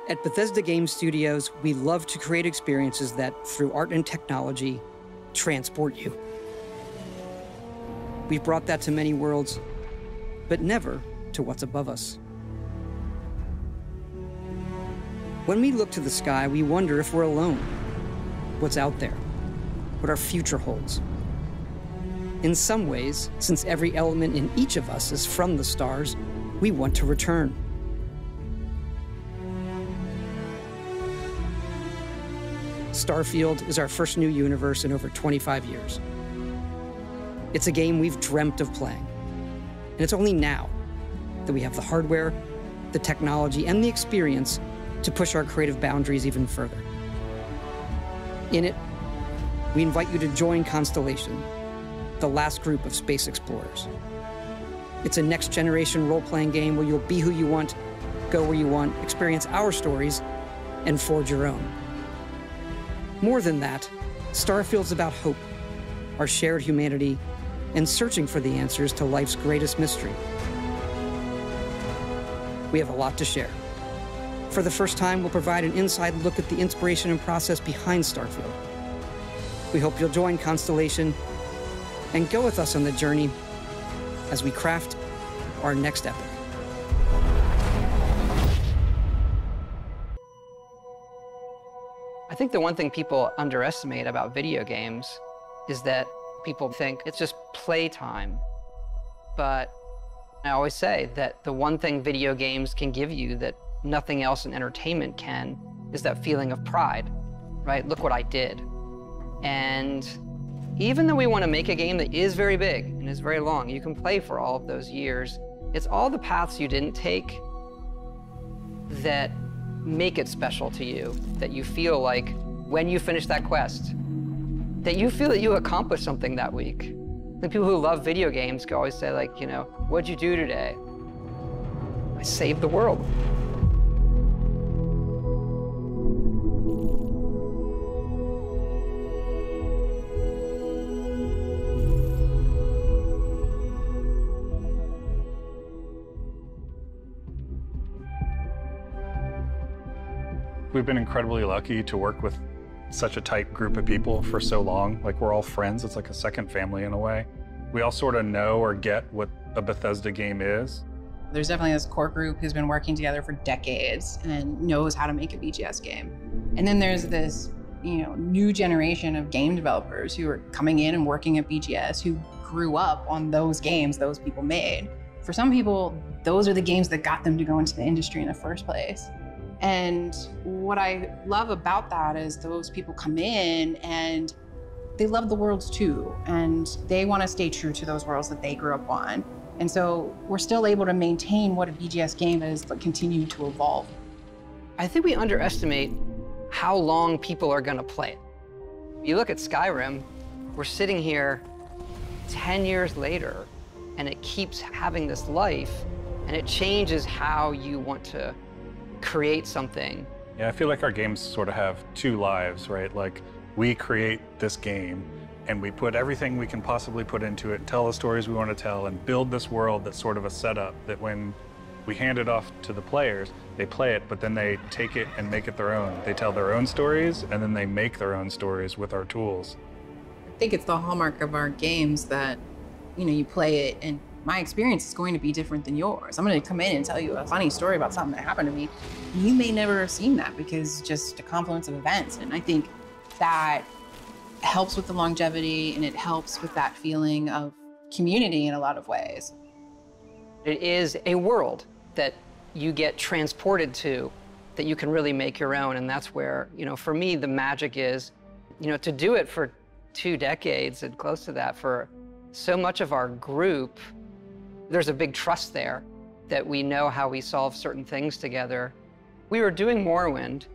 At Bethesda Game Studios, we love to create experiences that, through art and technology, transport you. We've brought that to many worlds, but never to what's above us. When we look to the sky, we wonder if we're alone, what's out there, what our future holds. In some ways, since every element in each of us is from the stars, we want to return. Starfield is our first new universe in over 25 years. It's a game we've dreamt of playing. And it's only now that we have the hardware, the technology, and the experience to push our creative boundaries even further. In it, we invite you to join Constellation, the last group of space explorers. It's a next-generation role-playing game where you'll be who you want, go where you want, experience our stories, and forge your own. More than that, Starfield's about hope, our shared humanity, and searching for the answers to life's greatest mystery. We have a lot to share. For the first time, we'll provide an inside look at the inspiration and process behind Starfield. We hope you'll join Constellation and go with us on the journey as we craft our next epic. I think the one thing people underestimate about video games is that people think it's just playtime. But I always say that the one thing video games can give you that nothing else in entertainment can is that feeling of pride, right? Look what I did. And even though we want to make a game that is very big and is very long, you can play for all of those years. It's all the paths you didn't take that make it special to you, that you feel like when you finish that quest, that you feel that you accomplished something that week. The people who love video games can always say, like, you know, what'd you do today? I saved the world. We've been incredibly lucky to work with such a tight group of people for so long. Like, we're all friends. It's like a second family in a way. We all sort of know or get what a Bethesda game is. There's definitely this core group who's been working together for decades and knows how to make a BGS game. And then there's this, new generation of game developers who are coming in and working at BGS who grew up on those games those people made. For some people, those are the games that got them to go into the industry in the first place. And what I love about that is those people come in and they love the worlds too, and they want to stay true to those worlds that they grew up on. And so we're still able to maintain what a BGS game is, but continue to evolve. I think we underestimate how long people are going to play it. You look at Skyrim, we're sitting here 10 years later, and it keeps having this life, and it changes how you want to create something. Yeah, I feel like our games sort of have two lives, right? Like, we create this game and we put everything we can possibly put into it, tell the stories we want to tell, and build this world that's sort of a setup that when we hand it off to the players, they play it, but then they take it and make it their own. They tell their own stories, and then they make their own stories with our tools. I think it's the hallmark of our games that, you play it and my experience is going to be different than yours. I'm going to come in and tell you a funny story about something that happened to me. You may never have seen that because just a confluence of events. And I think that helps with the longevity, and it helps with that feeling of community in a lot of ways. It is a world that you get transported to that you can really make your own. And that's where, for me, the magic is, to do it for 2 decades and close to that for so much of our group. There's a big trust there that we know how we solve certain things together. We were doing Morrowind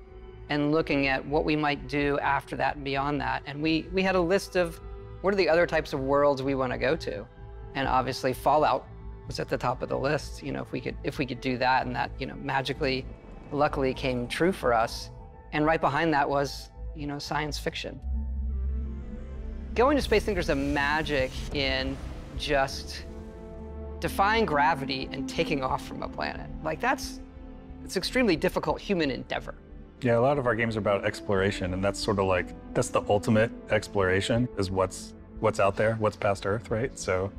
and looking at what we might do after that and beyond that. And we had a list of what are the other types of worlds we want to go to. And obviously Fallout was at the top of the list, if we could do that, and that, magically, luckily came true for us. And right behind that was, science fiction. Going to space, I think there's a magic in just defying gravity and taking off from a planet. Like, that's It's an extremely difficult human endeavor. Yeah, a lot of our games are about exploration, and that's sort of like, that's the ultimate exploration, is what's out there, what's past Earth, right? So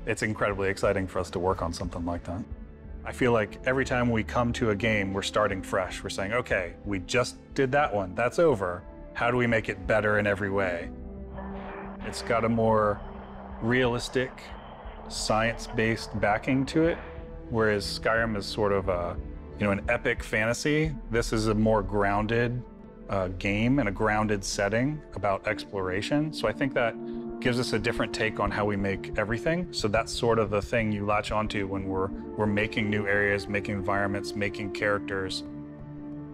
it's incredibly exciting for us to work on something like that. I feel like every time we come to a game, we're starting fresh. We're saying, okay, we just did that one, that's over. How do we make it better in every way? It's got a more realistic, science-based backing to it, whereas Skyrim is sort of a, an epic fantasy. This is a more grounded game and a grounded setting about exploration. So I think that gives us a different take on how we make everything. So that's sort of the thing you latch onto when we're making new areas, making environments, making characters.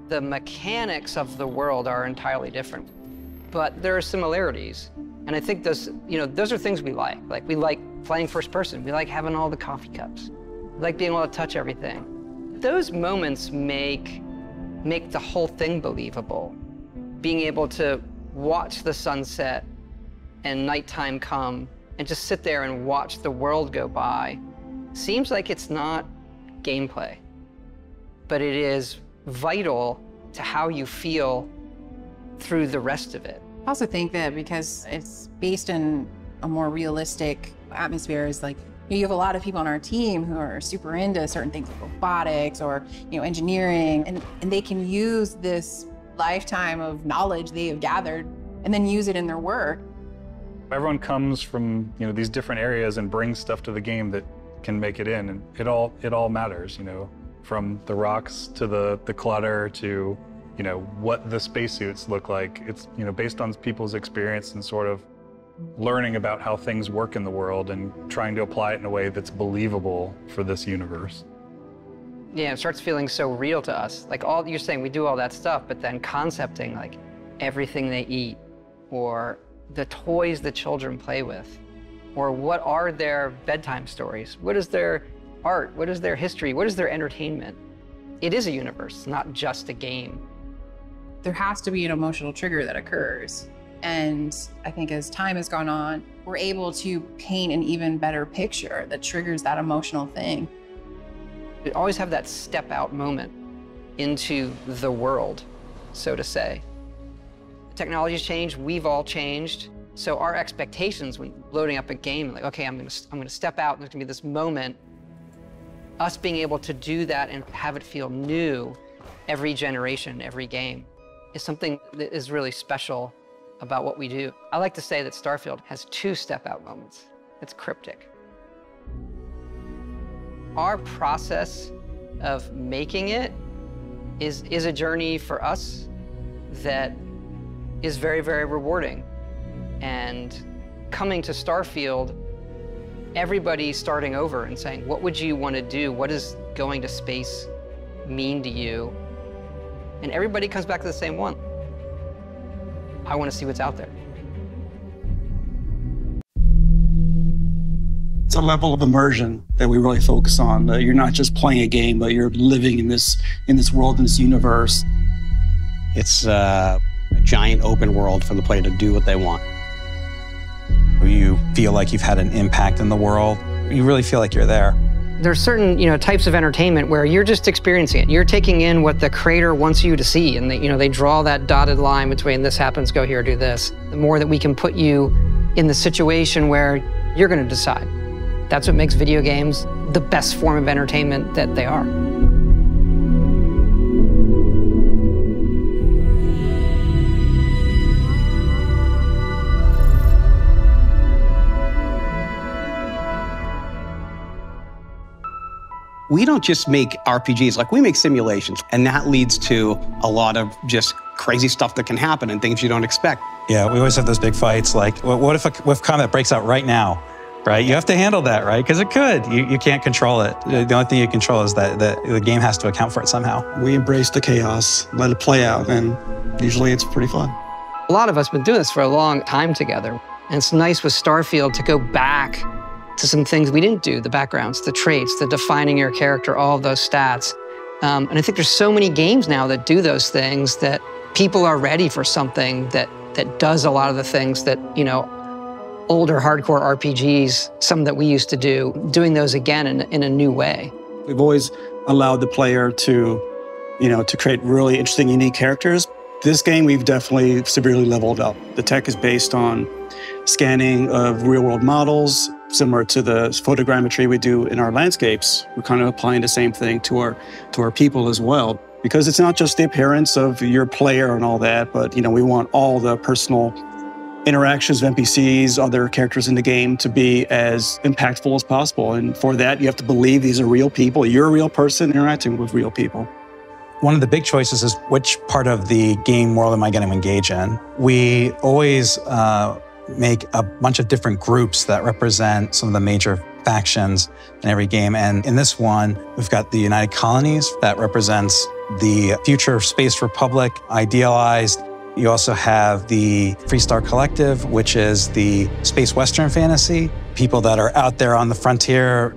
The mechanics of the world are entirely different, but there are similarities. And I think those are things we like. Like, we like playing first person. We like having all the coffee cups. We like being able to touch everything. Those moments make the whole thing believable. Being able to watch the sunset and nighttime come and just sit there and watch the world go by seems like it's not gameplay, but it is vital to how you feel through the rest of it. I also think that because it's based in a more realistic atmosphere, is like, you have a lot of people on our team who are super into certain things like robotics or engineering, and they can use this lifetime of knowledge they have gathered and then use it in their work. Everyone comes from these different areas and brings stuff to the game that can make it in, and it all matters. From the rocks to the clutter to what the spacesuits look like. It's based on people's experience and sort of learning about how things work in the world and trying to apply it in a way that's believable for this universe. Yeah, it starts feeling so real to us. Like, you're saying we do all that stuff, but then concepting like everything they eat, or the toys the children play with, or what are their bedtime stories? What is their art? What is their history? What is their entertainment? It is a universe, not just a game. There has to be an emotional trigger that occurs. And I think as time has gone on, we're able to paint an even better picture that triggers that emotional thing. You always have that step out moment into the world, so to say. Technology's changed, we've all changed. So our expectations when loading up a game, like, okay, I'm gonna step out, and there's gonna be this moment. Us being able to do that and have it feel new every generation, every game, is something that is really special about what we do. I like to say that Starfield has 2 step-out moments. It's cryptic. Our process of making it is a journey for us that is very, very rewarding. And coming to Starfield, everybody's starting over and saying, what would you want to do? What does going to space mean to you? And everybody comes back to the same one. I want to see what's out there. It's a level of immersion that we really focus on. You're not just playing a game, but you're living in this world, in this universe. It's a giant open world for the player to do what they want. You feel like you've had an impact in the world. You really feel like you're there. There's certain, types of entertainment where you're just experiencing it. You're taking in what the creator wants you to see, and they draw that dotted line between this happens, go here, do this. The more that we can put you in the situation where you're going to decide. That's what makes video games the best form of entertainment that they are. We don't just make RPGs, like we make simulations, and that leads to a lot of just crazy stuff that can happen and things you don't expect. Yeah, we always have those big fights, like what if combat breaks out right now, right? You have to handle that, right? Because it could. You can't control it. The only thing you control is that the game has to account for it somehow. We embrace the chaos, let it play out, and usually it's pretty fun. A lot of us have been doing this for a long time together, and it's nice with Starfield to go back to some things we didn't do, the backgrounds, the traits, the defining your character, all of those stats. And I think there's so many games now that do those things that people are ready for something that does a lot of the things that, older hardcore RPGs, some that we used to do, doing those again in a new way. We've always allowed the player to to create really interesting, unique characters. This game, we've definitely severely leveled up. The tech is based on scanning of real-world models, similar to the photogrammetry we do in our landscapes. We're kind of applying the same thing to our people as well, because it's not just the appearance of your player and all that, but we want all the personal interactions of NPCs, other characters in the game, to be as impactful as possible. And for that, you have to believe these are real people. You're a real person interacting with real people. One of the big choices is which part of the game world am I going to engage in? We always make a bunch of different groups that represent some of the major factions in every game. And in this one, we've got the United Colonies that represents the future Space Republic, idealized. You also have the Freestar Collective, which is the space Western fantasy, people that are out there on the frontier.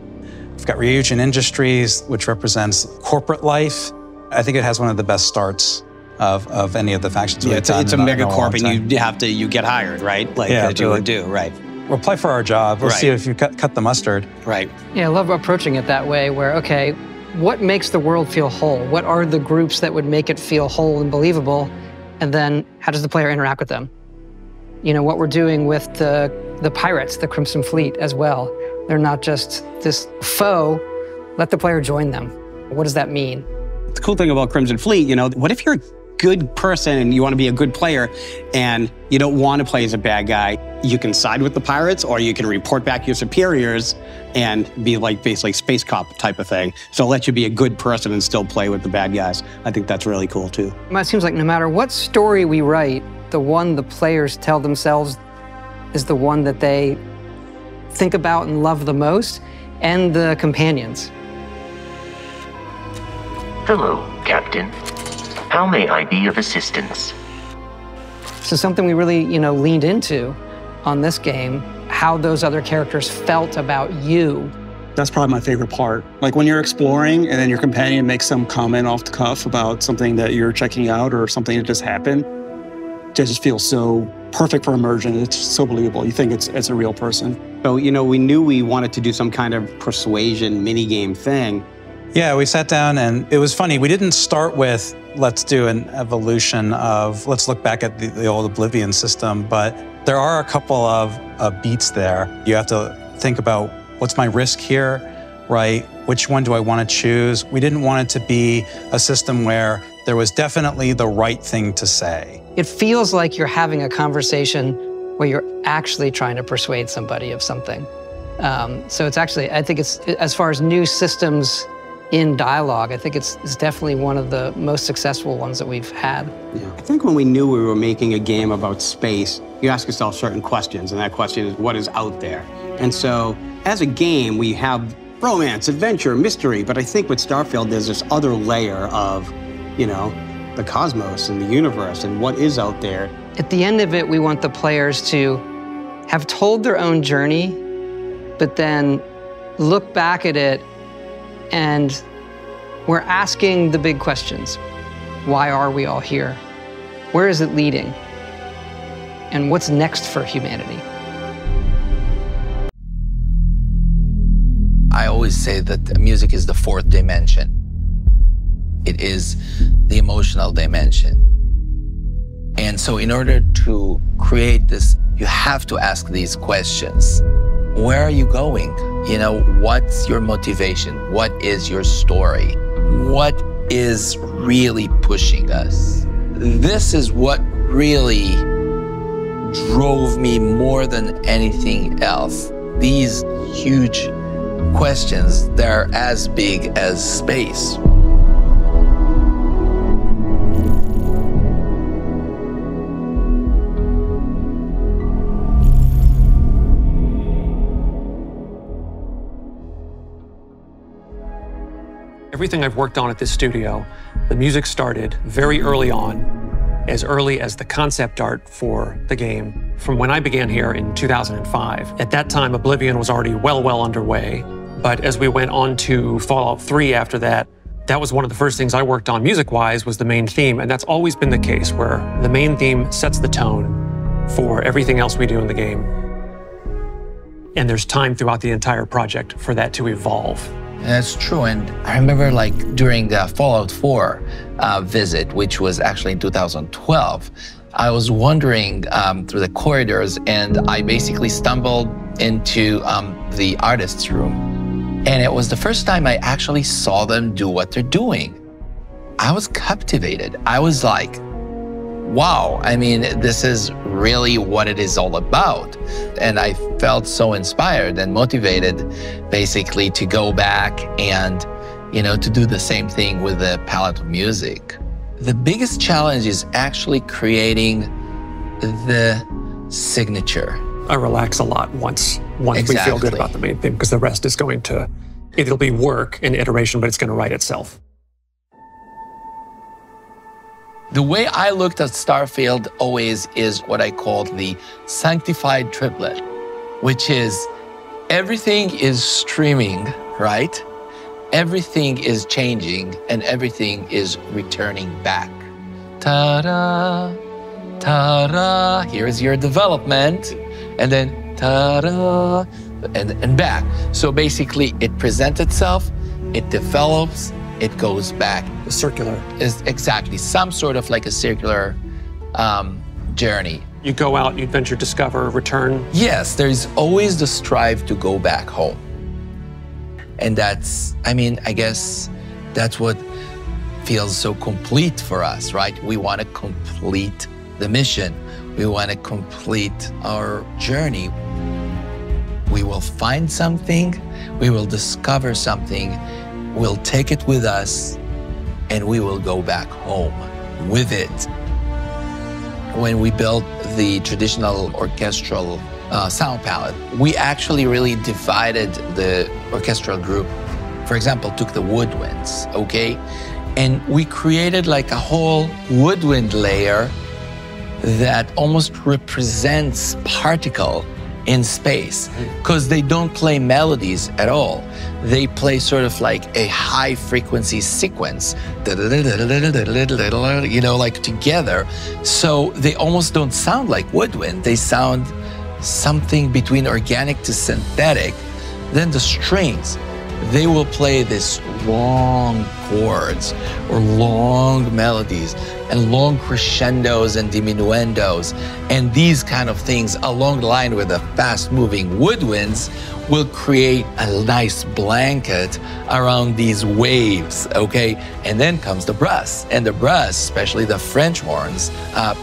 We've got Ryujin Industries, which represents corporate life. I think it has one of the best starts of any of the factions we've done. It's a megacorp, and you get hired, right? As you would do, right? We'll play for our job. We'll see if you cut the mustard. Right. Yeah, I love approaching it that way, where, okay, what makes the world feel whole? What are the groups that would make it feel whole and believable? And then how does the player interact with them? What we're doing with the pirates, the Crimson Fleet as well. They're not just this foe. Let the player join them. What does that mean? The cool thing about Crimson Fleet, what if you're a good person and you want to be a good player and you don't want to play as a bad guy? You can side with the pirates, or you can report back your superiors and be like basically space cop type of thing. So it'll let you be a good person and still play with the bad guys. I think that's really cool too. It seems like no matter what story we write, the one the players tell themselves is the one that they think about and love the most, and the companions. Hello, Captain. How may I be of assistance? So something we really, leaned into on this game, how those other characters felt about you. That's probably my favorite part. Like when you're exploring and then your companion makes some comment off the cuff about something that you're checking out or something that just happened, it just feels so perfect for immersion. It's so believable. You think it's a real person. So, we knew we wanted to do some kind of persuasion minigame thing. Yeah, we sat down and it was funny. We didn't start with, let's do an evolution of, let's look back at the old Oblivion system, but there are a couple of beats there. You have to think about, what's my risk here, right? Which one do I want to choose? We didn't want it to be a system where there was definitely the right thing to say. It feels like you're having a conversation where you're actually trying to persuade somebody of something. So it's actually, I think it's, as far as new systems in dialogue, I think it's definitely one of the most successful ones that we've had. Yeah. I think when we knew we were making a game about space, you ask yourself certain questions, and that question is, what is out there? And so, as a game, we have romance, adventure, mystery, but I think with Starfield, there's this other layer of, the cosmos and the universe and what is out there. At the end of it, we want the players to have told their own journey, but then look back at it, and we're asking the big questions. Why are we all here? Where is it leading? And what's next for humanity? I always say that music is the fourth dimension. It is the emotional dimension. And so in order to create this, you have to ask these questions. Where are you going? What's your motivation? What is your story? What is really pushing us? This is what really drove me more than anything else. These huge questions, they're as big as space. Everything I've worked on at this studio, the music started very early on, as early as the concept art for the game from when I began here in 2005. At that time, Oblivion was already well underway, but as we went on to Fallout 3 after that, that was one of the first things I worked on music-wise was the main theme, and that's always been the case, where the main theme sets the tone for everything else we do in the game. And there's time throughout the entire project for that to evolve. That's true. And I remember like during the Fallout 4 visit, which was actually in 2012, I was wandering through the corridors and I basically stumbled into the artist's room. And it was the first time I actually saw them do what they're doing. I was captivated. I was like, wow, I mean, this is really what it is all about. And I felt so inspired and motivated basically to go back and, you know, to do the same thing with the palette of music. The biggest challenge is actually creating the signature. I relax a lot once Exactly. we feel good about the main theme, because the rest is going to, it'll be work and iteration, but it's going to write itself. The way I looked at Starfield always is what I called the sanctified triplet, which is everything is streaming, right? Everything is changing and everything is returning back. Ta-da, ta-da, here's your development. And then ta-da, and back. So basically it presents itself, it develops, it goes back. The circular. Is exactly some sort of like a circular journey. You go out, you adventure, discover, return. Yes, there's always the strive to go back home. And that's, I mean, I guess that's what feels so complete for us, right? We want to complete the mission. We want to complete our journey. We will find something, we will discover something, we'll take it with us, and we will go back home with it. When we built the traditional orchestral sound palette, we actually really divided the orchestral group. For example, took the woodwinds, okay? And we created like a whole woodwind layer that almost represents particle in space, because they don't play melodies at all. They play sort of like a high frequency sequence, you know, like together. So they almost don't sound like woodwind. They sound something between organic to synthetic. Then the strings, they will play this long chords or long melodies and long crescendos and diminuendos. And these kind of things along the line with the fast-moving woodwinds will create a nice blanket around these waves, okay? And then comes the brass. And the brass, especially the French horns,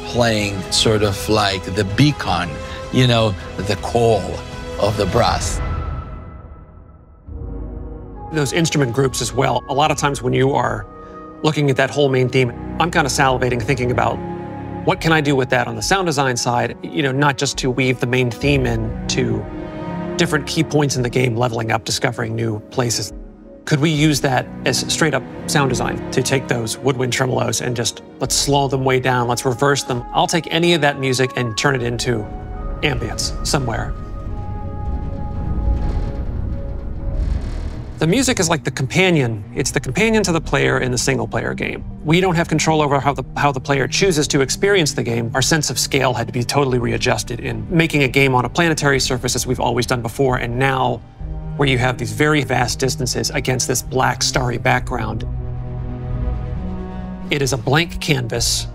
playing sort of like the beacon, you know, the call of the brass. Those instrument groups as well. A lot of times when you are looking at that whole main theme, I'm kind of salivating thinking about what can I do with that on the sound design side, you know, not just to weave the main theme into different key points in the game, leveling up, discovering new places. Could we use that as straight up sound design to take those woodwind tremolos and just let's slow them way down, let's reverse them. I'll take any of that music and turn it into ambience somewhere. The music is like the companion. It's the companion to the player in the single-player game. We don't have control over how the player chooses to experience the game. Our sense of scale had to be totally readjusted in making a game on a planetary surface as we've always done before, and now where you have these very vast distances against this black, starry background. It is a blank canvas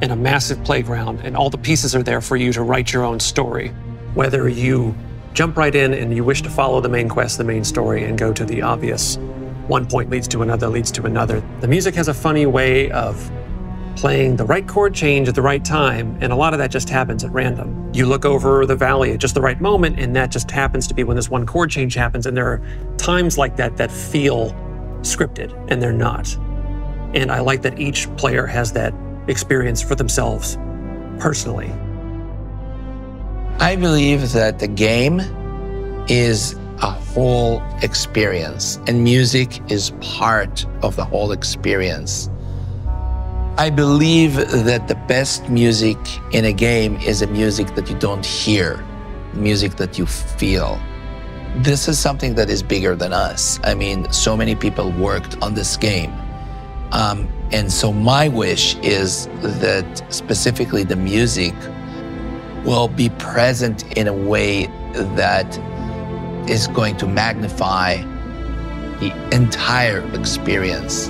in a massive playground, and all the pieces are there for you to write your own story. Whether you jump right in and you wish to follow the main quest, the main story, and go to the obvious. One point leads to another, leads to another. The music has a funny way of playing the right chord change at the right time, and a lot of that just happens at random. You look over the valley at just the right moment, and that just happens to be when this one chord change happens, and there are times like that that feel scripted, and they're not. And I like that each player has that experience for themselves personally. I believe that the game is a whole experience, and music is part of the whole experience. I believe that the best music in a game is a music that you don't hear, music that you feel. This is something that is bigger than us. I mean, so many people worked on this game. And so my wish is that specifically the music will be present in a way that is going to magnify the entire experience